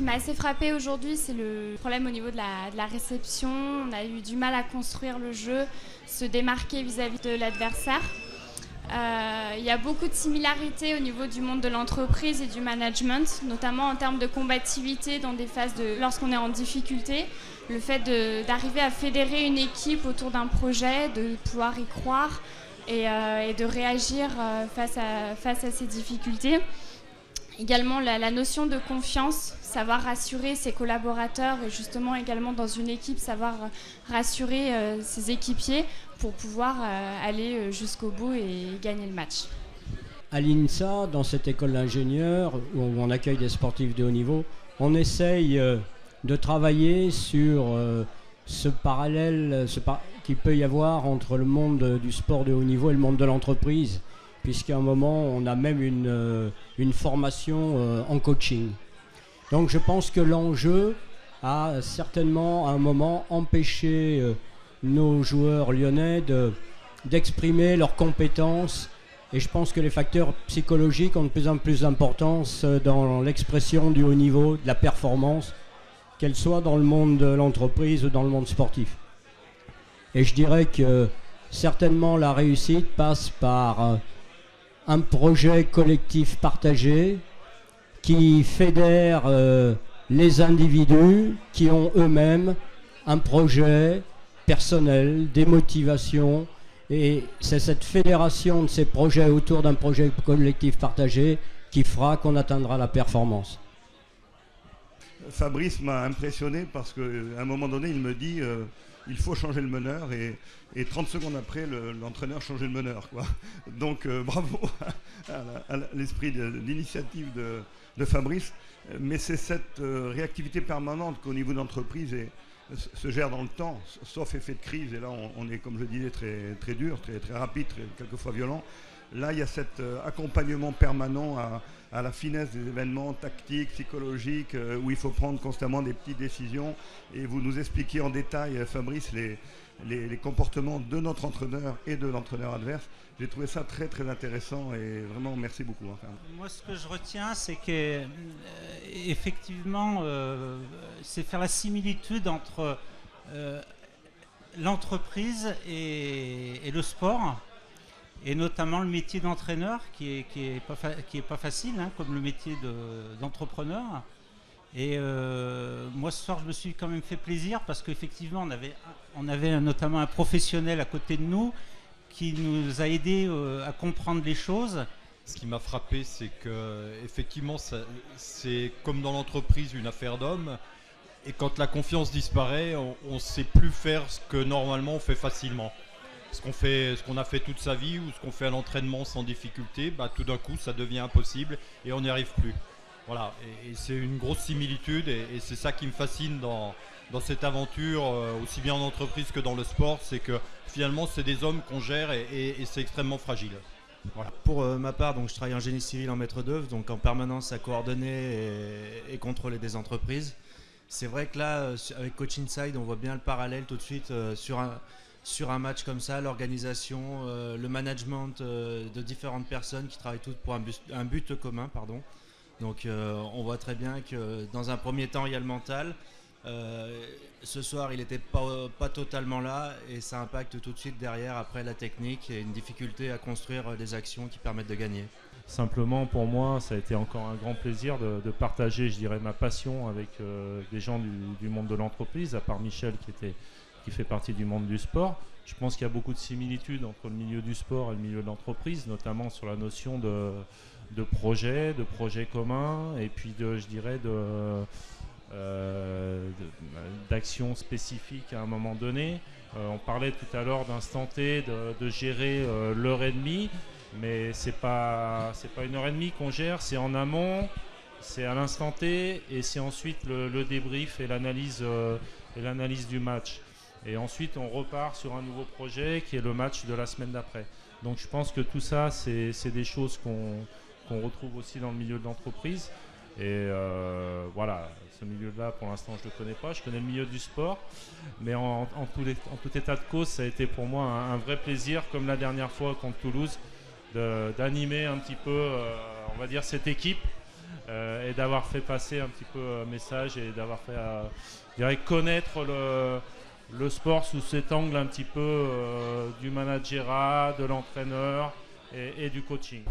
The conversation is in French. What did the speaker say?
m'a assez frappé aujourd'hui, c'est le problème au niveau de la réception. On a eu du mal à construire le jeu, se démarquer vis-à-vis de l'adversaire. Il y a beaucoup de similarités au niveau du monde de l'entreprise et du management, notamment en termes de combativité dans des phases lorsqu'on est en difficulté. Le fait d'arriver à fédérer une équipe autour d'un projet, de pouvoir y croire et de réagir face à ces difficultés. Également la notion de confiance, savoir rassurer ses collaborateurs et justement également dans une équipe, savoir rassurer ses équipiers pour pouvoir aller jusqu'au bout et gagner le match. À l'INSA, dans cette école d'ingénieurs où on accueille des sportifs de haut niveau, on essaye de travailler sur ce parallèle qu'il peut y avoir entre le monde du sport de haut niveau et le monde de l'entreprise, puisqu'à un moment, on a même une formation en coaching. Donc je pense que l'enjeu a certainement à un moment empêché nos joueurs lyonnais d'exprimer leurs compétences. Et je pense que les facteurs psychologiques ont de plus en plus d'importance dans l'expression du haut niveau, de la performance, qu'elle soit dans le monde de l'entreprise ou dans le monde sportif. Et je dirais que certainement la réussite passe par un projet collectif partagé qui fédère les individus qui ont eux-mêmes un projet personnel, des motivations. Et c'est cette fédération de ces projets autour d'un projet collectif partagé qui fera qu'on atteindra la performance. Fabrice m'a impressionné parce qu'à un moment donné, il me dit il faut changer le meneur et 30 secondes après, l'entraîneur changeait le meneur, quoi. Donc bravo à l'esprit de l'initiative de Fabrice. Mais c'est cette réactivité permanente qu'au niveau d'entreprise se gère dans le temps, sauf effet de crise. Et là, on est, comme je le disais, très, très dur, très, très rapide, quelquefois violent. Là, il y a cet accompagnement permanent à la finesse des événements tactiques, psychologiques, où il faut prendre constamment des petites décisions. Et vous nous expliquez en détail, Fabrice, les comportements de notre entraîneur et de l'entraîneur adverse. J'ai trouvé ça très très intéressant et vraiment merci beaucoup. Enfin. Moi, ce que je retiens, c'est que effectivement, c'est faire la similitude entre l'entreprise et le sport. Et notamment le métier d'entraîneur qui est pas facile, hein, comme le métier d'entrepreneur. Et moi ce soir je me suis quand même fait plaisir parce qu'effectivement on avait notamment un professionnel à côté de nous qui nous a aidé à comprendre les choses. Ce qui m'a frappé, c'est que effectivement c'est comme dans l'entreprise une affaire d'homme. Et quand la confiance disparaît, on ne sait plus faire ce que normalement on fait facilement. Ce qu'on a fait toute sa vie ou ce qu'on fait à l'entraînement sans difficulté, bah, tout d'un coup ça devient impossible et on n'y arrive plus. Voilà, et c'est une grosse similitude et c'est ça qui me fascine dans cette aventure, aussi bien en entreprise que dans le sport, c'est que finalement c'est des hommes qu'on gère et c'est extrêmement fragile. Voilà. Pour ma part, donc, je travaille en génie civil en maître d'œuvre, donc en permanence à coordonner et contrôler des entreprises. C'est vrai que là, avec Coach Inside, on voit bien le parallèle tout de suite sur un match comme ça, l'organisation, le management de différentes personnes qui travaillent toutes pour un but commun. Pardon. Donc on voit très bien que dans un premier temps, il y a le mental. Ce soir, il n'était pas totalement là et ça impacte tout de suite derrière, après la technique et une difficulté à construire des actions qui permettent de gagner. Simplement, pour moi, ça a été encore un grand plaisir de partager, je dirais, ma passion avec des gens du monde de l'entreprise, à part Michel qui fait partie du monde du sport. Je pense qu'il y a beaucoup de similitudes entre le milieu du sport et le milieu de l'entreprise, notamment sur la notion de projet commun et puis d'action spécifique à un moment donné. On parlait tout à l'heure d'instant T, de gérer l'heure et demie, mais c'est pas une heure et demie qu'on gère, c'est en amont, c'est à l'instant T et c'est ensuite le débrief et l'analyse du match. Et ensuite, on repart sur un nouveau projet qui est le match de la semaine d'après. Donc je pense que tout ça, c'est des choses qu'on retrouve aussi dans le milieu de l'entreprise. Et voilà, ce milieu-là, pour l'instant, je ne le connais pas. Je connais le milieu du sport. Mais en tout état de cause, ça a été pour moi un vrai plaisir, comme la dernière fois contre Toulouse, d'animer un petit peu, on va dire, cette équipe et d'avoir fait passer un petit peu un message et d'avoir fait je dirais, connaître le sport sous cet angle un petit peu du managerat, de l'entraîneur et du coaching.